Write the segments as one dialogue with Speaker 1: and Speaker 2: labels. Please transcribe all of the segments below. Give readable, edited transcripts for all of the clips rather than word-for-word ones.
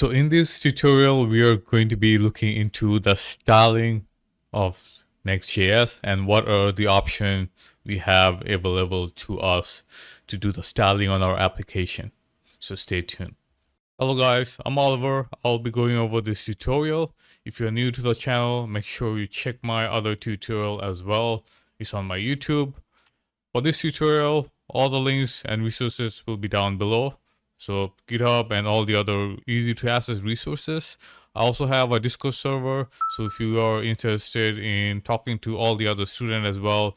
Speaker 1: So in this tutorial, we are going to be looking into the styling of Next.js and what are the options we have available to us to do the styling on our application. So stay tuned. Hello guys, I'm Oliver. I'll be going over this tutorial. If you're new to the channel, make sure you check my other tutorial as well. It's on my YouTube. For this tutorial, all the links and resources will be down below. So GitHub and all the other easy to access resources. I also have a Discord server. So if you are interested in talking to all the other students as well,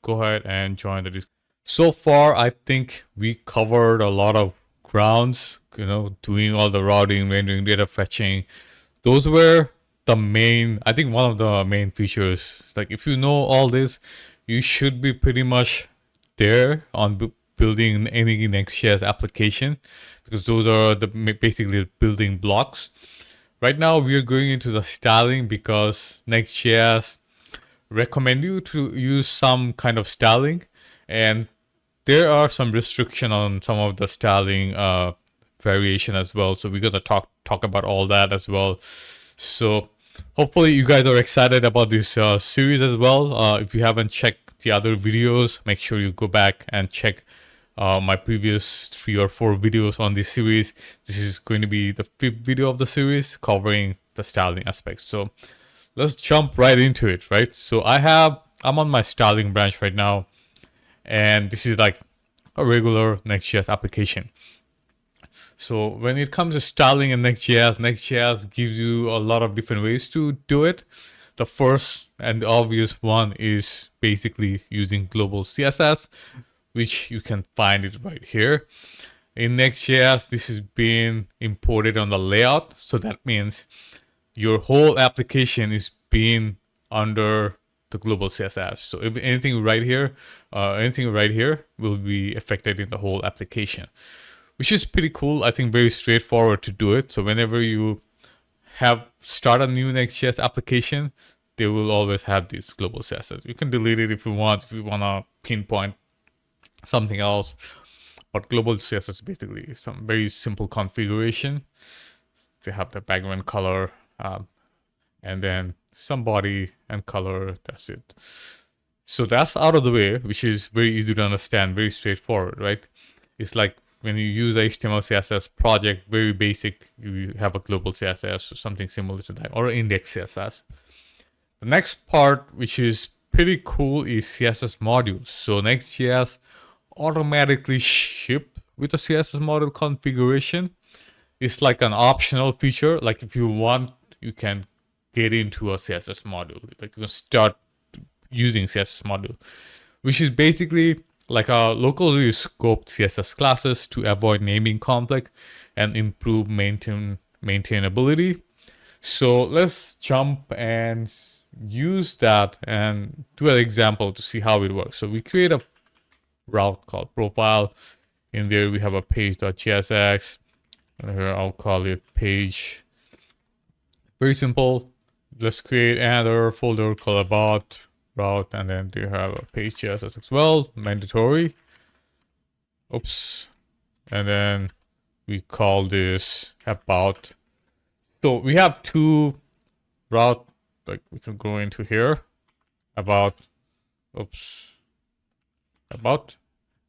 Speaker 1: go ahead and join the Discord. So far, I think we covered a lot of grounds, doing all the routing, rendering, data fetching. Those were the main, I think one of the main features. Like if you know all this, you should be pretty much there on building any Next.js application, because those are the basically the building blocks. Right now we are going into the styling because Next.js recommend you to use some kind of styling, and there are some restriction on some of the styling variation as well. So we're gonna talk about all that as well. So hopefully you guys are excited about this series as well. If you haven't checked the other videos, make sure you go back and check my previous 3 or 4 videos on this series. This is going to be the 5th video of the series covering the styling aspects. So let's jump right into it, right? So I'm on my styling branch right now, and this is like a regular Next.js application. So when it comes to styling in Next.js gives you a lot of different ways to do it. The first and the obvious one is basically using global CSS, which you can find it right here. In Next.js, this is being imported on the layout. So that means your whole application is being under the global CSS. So if anything right here will be affected in the whole application, which is pretty cool. I think very straightforward to do it. So whenever you start a new Next.js application, they will always have this global CSS. You can delete it if you want to pinpoint something else. But global CSS is basically some very simple configuration. They have the background color, and then some body and color. That's it. So that's out of the way, which is very easy to understand, very straightforward, right? It's like when you use HTML CSS project, very basic, you have a global CSS or something similar to that, or index CSS. The next part, which is pretty cool, is CSS modules. So Next.js automatically ship with a CSS module configuration. It's like an optional feature. Like if you want, you can get into a CSS module. Like you can start using CSS module, which is basically like a locally scoped CSS classes to avoid naming conflict and improve maintainability. So let's jump and use that and do an example to see how it works. So we create a route called profile. In there we have a page.jsx, and here I'll call it page. Very simple. Let's create another folder called about route, and then they have a page.js as well, mandatory. Oops. And then we call this about. So we have 2 route, like we can go into here, about,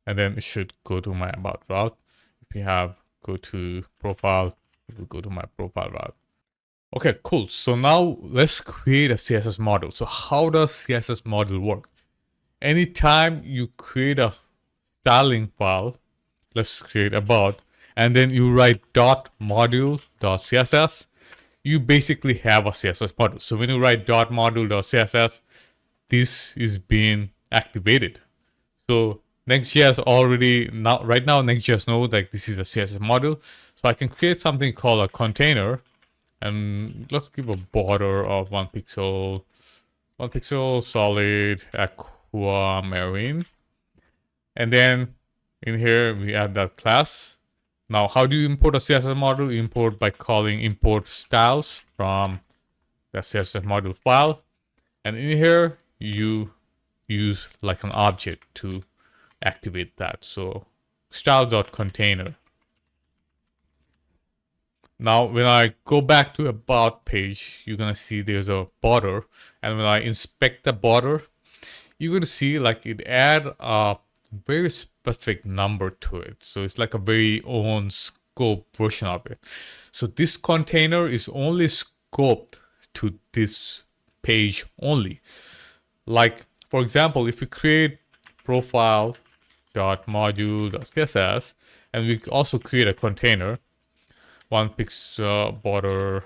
Speaker 1: and then it should go to my about route. If we have go to profile, it will go to my profile route. Okay, cool. So now let's create a CSS module. So how does CSS module work? Anytime you create a styling file, let's create about, and then you write .module.css, you basically have a CSS module. So when you write .module.css, this is being activated. So Next.js right now Next.js knows that this is a CSS module. So I can create something called a container, and let's give a border of 1 pixel, solid, aquamarine. And then in here we add that class. Now, how do you import a CSS module? You import by calling import styles from the CSS module file. And in here you use like an object to activate that. So style.container. Now, when I go back to about page, you're gonna see there's a border, and when I inspect the border, you're gonna see like it add a very specific number to it. So it's like a very own scope version of it. So this container is only scoped to this page only. Like for example, if we create profile.module.css and we also create a container, 1 pixel border,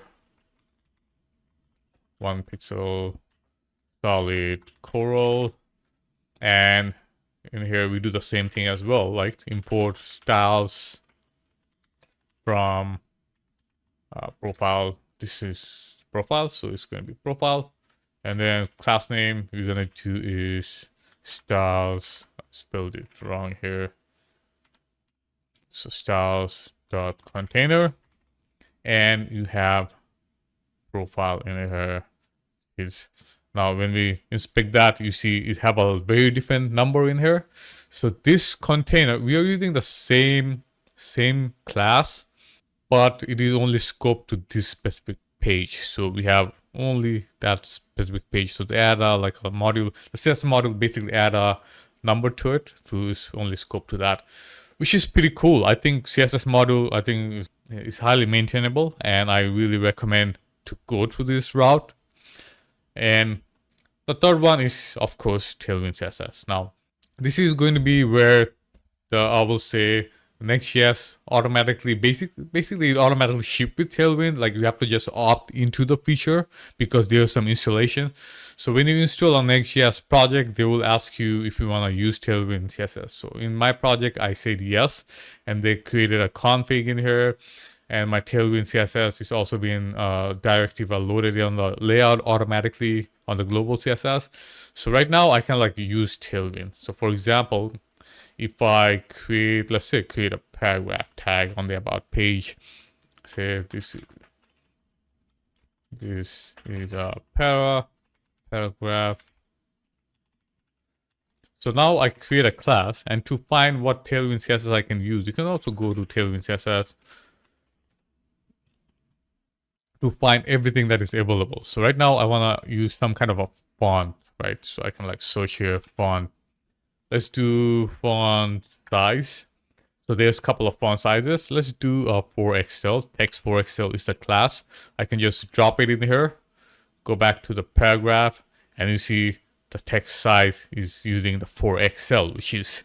Speaker 1: 1 pixel solid coral, and in here we do the same thing as well, like import styles from profile. This is profile, so it's going to be profile, and then class name we're going to do is styles. I spelled it wrong here, so styles dot container, and you have profile in here. Is now when we inspect that, you see it have a very different number in here. So this container, we are using the same class, but it is only scoped to this specific page. So we have only that specific page. So they add like a module, the CSS module basically add a number to it, so it's only scoped to that, which is pretty cool. I think CSS module, I think is highly maintainable, and I really recommend to go through this route. And the third one is, of course, Tailwind CSS. Now, this is going to be where I will say Next.js automatically, basically it automatically ship with Tailwind. Like you have to just opt into the feature because there's some installation. So when you install a Next.js project, they will ask you if you want to use Tailwind CSS. So in my project, I said yes, and they created a config in here. And my Tailwind CSS is also being directive loaded on the layout automatically on the global CSS. So right now I can like use Tailwind. So for example, if I create, let's say create a paragraph tag on the about page, say this is a paragraph. So now I create a class, and to find what Tailwind CSS I can use, you can also go to Tailwind CSS to find everything that is available. So right now I want to use some kind of a font, right? So I can like search here font. Let's do font size. So there's a couple of font sizes. Let's do 4XL. Text 4XL is the class. I can just drop it in here, go back to the paragraph, and you see the text size is using the 4XL, which is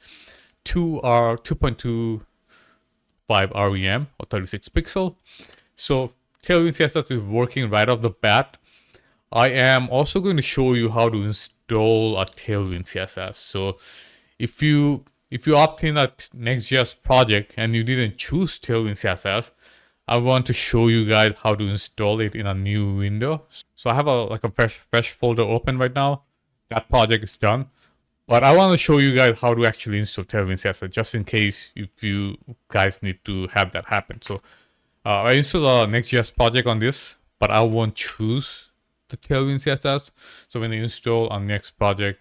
Speaker 1: 2.25 REM or 36 pixel. So Tailwind CSS is working right off the bat. I am also going to show you how to install a Tailwind CSS. So if you opt in a Next.js project and you didn't choose Tailwind CSS, I want to show you guys how to install it in a new window. So I have a fresh folder open right now. That project is done. But I want to show you guys how to actually install Tailwind CSS, just in case if you guys need to have that happen. So I installed a Next.js project on this, but I won't choose the Tailwind CSS. So when you install on next project,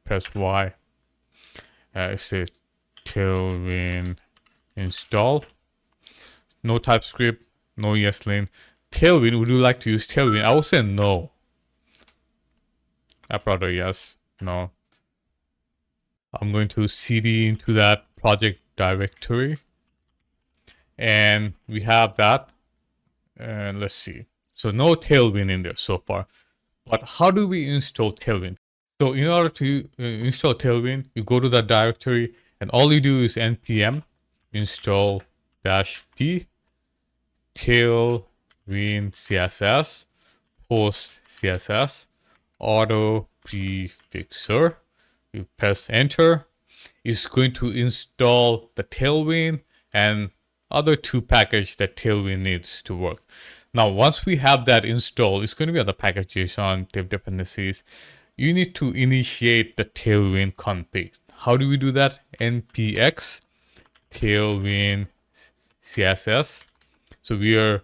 Speaker 1: press Y. It says Tailwind install. No TypeScript, no ESLint. Tailwind, would you like to use Tailwind? I will say no. I'd rather yes, no. I'm going to cd into that project directory. And we have that. And let's see. So no Tailwind in there so far. But how do we install Tailwind? So in order to install Tailwind, you go to that directory and all you do is npm install -d Tailwind CSS post CSS auto prefixer. You press enter. It's going to install the Tailwind and other two packages that Tailwind needs to work. Now, once we have that installed, it's going to be on the package.json dev dependencies. You need to initiate the Tailwind config. How do we do that? npx Tailwind CSS. So we are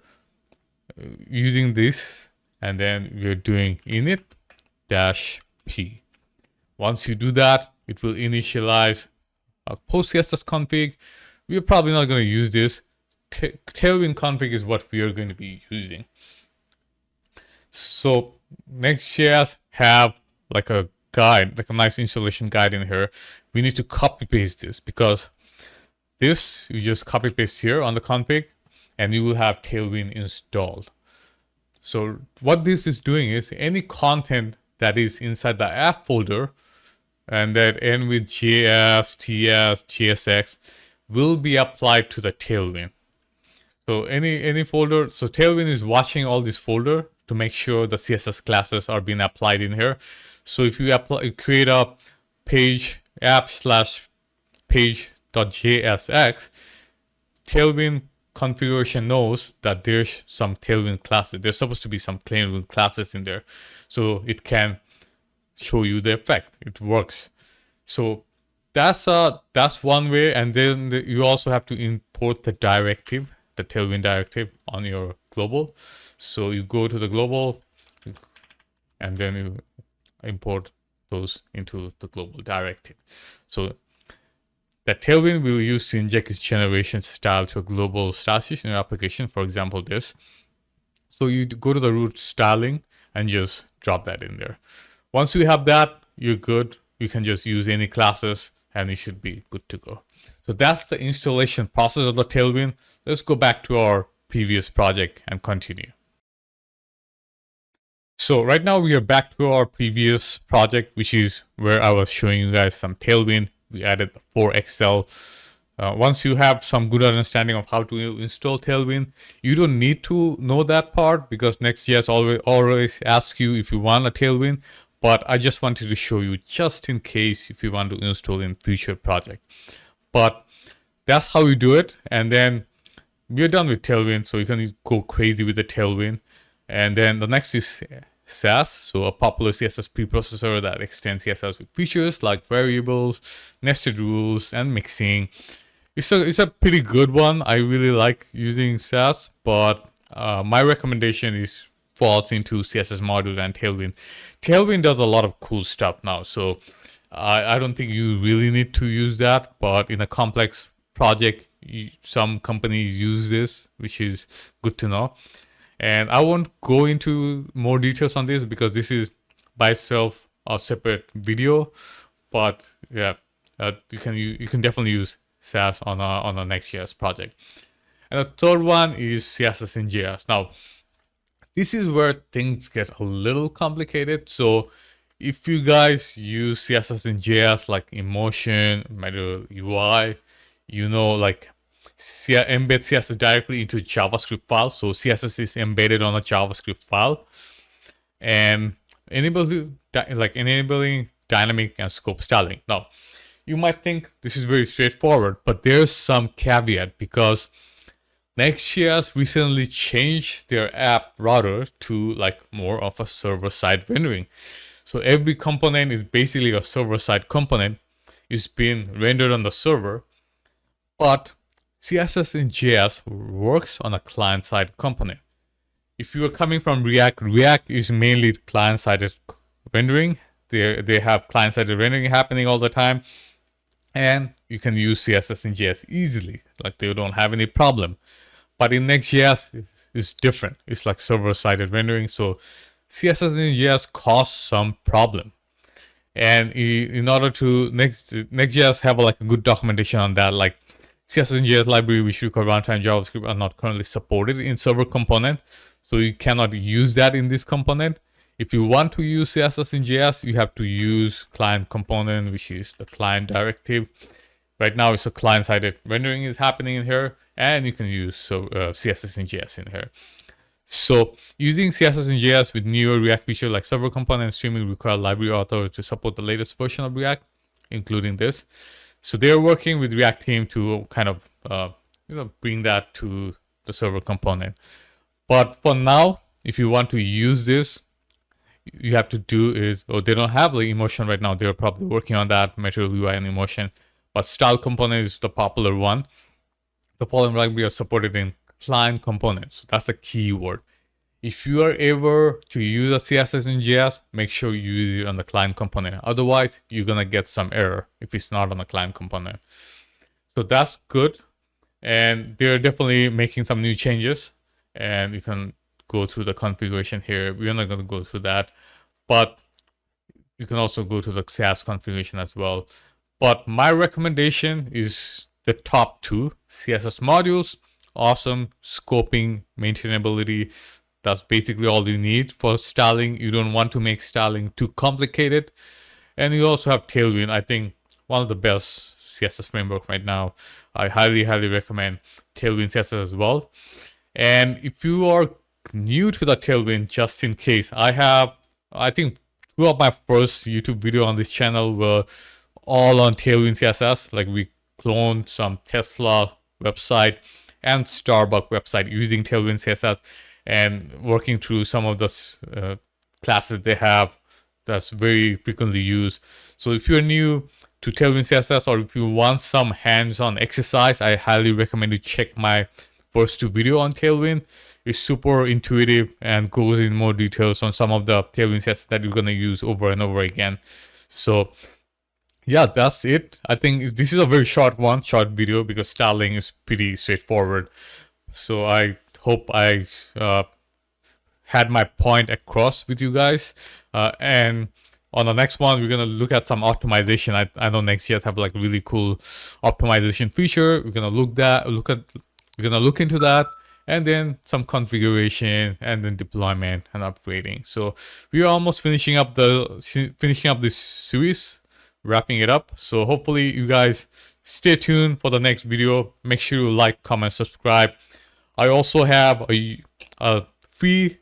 Speaker 1: using this, and then we're doing init -p. Once you do that, it will initialize a post CSS config. We're probably not going to use this. Tailwind config is what we are going to be using. So Next.js have like a guide, like a nice installation guide in here. We need to copy paste this, because this you just copy paste here on the config and you will have Tailwind installed. So what this is doing is any content that is inside the app folder and that end with JS, TS, JSX will be applied to the Tailwind. So any folder, so Tailwind is watching all this folder to make sure the CSS classes are being applied in here. So if you create a page app slash page.jsx, Tailwind configuration knows that there's some Tailwind classes. There's supposed to be some Tailwind classes in there, so it can show you the effect. It works. So that's one way. And then you also have to import the directive, the Tailwind directive on your global. So you go to the global and then you import those into the global directive. So that Tailwind will use to inject its generation style to a global style sheet in your application, for example, this. So you go to the root styling and just drop that in there. Once you have that, you're good. You can just use any classes and you should be good to go. So that's the installation process of the Tailwind. Let's go back to our previous project and continue. So right now we are back to our previous project, which is where I was showing you guys some Tailwind. We added the 4XL. Once you have some good understanding of how to install Tailwind, you don't need to know that part, because Next.js always asks you if you want a Tailwind. But I just wanted to show you just in case if you want to install in future project. But that's how you do it. And then we're done with Tailwind, so you can go crazy with the Tailwind. And then the next is Sass, so a popular CSS preprocessor that extends CSS with features like variables, nested rules, and mixing. It's a pretty good one. I really like using Sass, but my recommendation is falls into CSS module and Tailwind. Tailwind does a lot of cool stuff now, so I don't think you really need to use that. But in a complex project, some companies use this, which is good to know. And I won't go into more details on this because this is by itself a separate video. But yeah, you can definitely use Sass on a Next.js project. And the third one is CSS in JS. Now, this is where things get a little complicated. So if you guys use CSS in JS like Emotion, Meta UI, you know, like embed CSS directly into a JavaScript file. So CSS is embedded on a JavaScript file, and enabling dynamic and scope styling. Now, you might think this is very straightforward, but there's some caveat, because Next.js recently changed their app router to like more of a server-side rendering. So every component is basically a server-side component. It's being rendered on the server, but CSS in JS works on a client-side component. If you are coming from React is mainly client-sided rendering. They have client-sided rendering happening all the time, and you can use CSS in JS easily. Like they don't have any problem. But in Next.js, it's different. It's like server-sided rendering. So CSS in JS causes some problem. And in order to Next.js have like a good documentation on that, like CSS in JS library, which require runtime JavaScript, are not currently supported in server component. So you cannot use that in this component. If you want to use CSS in JS, you have to use client component, which is the client directive. Right now, it's a client-sided rendering is happening in here, and you can use CSS in JS in here. So using CSS in JS with newer React feature like server component and streaming require library author to support the latest version of React, including this. So they're working with React team to kind of bring that to the server component. But for now, if you want to use this, you have to do is, they don't have the Emotion right now. They're probably working on that, Material UI and Emotion. But style component is the popular one. The following library are supported in client components. So that's a key word. If you are ever to use a CSS in JS, make sure you use it on the client component. Otherwise, you're going to get some error if it's not on the client component. So that's good. and they're definitely making some new changes, and you can go through the configuration here. We're not going to go through that, but you can also go to the SaaS configuration as well. But my recommendation is the top two CSS modules. Awesome scoping, maintainability. That's basically all you need for styling. You don't want to make styling too complicated. And you also have Tailwind. I think one of the best CSS framework right now. I highly, highly recommend Tailwind CSS as well. And if you are new to the Tailwind, just in case, I think two of my first YouTube video on this channel were all on Tailwind CSS. Like we cloned some Tesla website and Starbucks website using Tailwind CSS and working through some of the classes they have that's very frequently used. So if you're new to Tailwind CSS, or if you want some hands-on exercise, I highly recommend you check my first two video on Tailwind. It's super intuitive and goes in more details on some of the Tailwind CSS that you're gonna use over and over again. So yeah, that's it. I think this is a very short video, because styling is pretty straightforward. So I hope I had my point across with you guys. And on the next one, we're gonna look at some optimization. I know Next.js have like really cool optimization feature. We're gonna look into that, and then some configuration, and then deployment and upgrading. So we are almost finishing up this series, wrapping it up. So hopefully you guys stay tuned for the next video. Make sure you like, comment, subscribe. I also have a free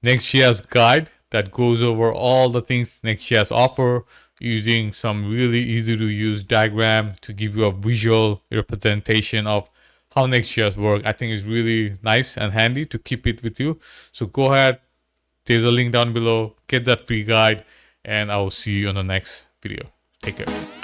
Speaker 1: Next.js guide that goes over all the things Next.js offer, using some really easy to use diagram to give you a visual representation of how Next.js work. I think it's really nice and handy to keep it with you. So go ahead, there's a link down below, get that free guide, and I will see you on the next video. Take care.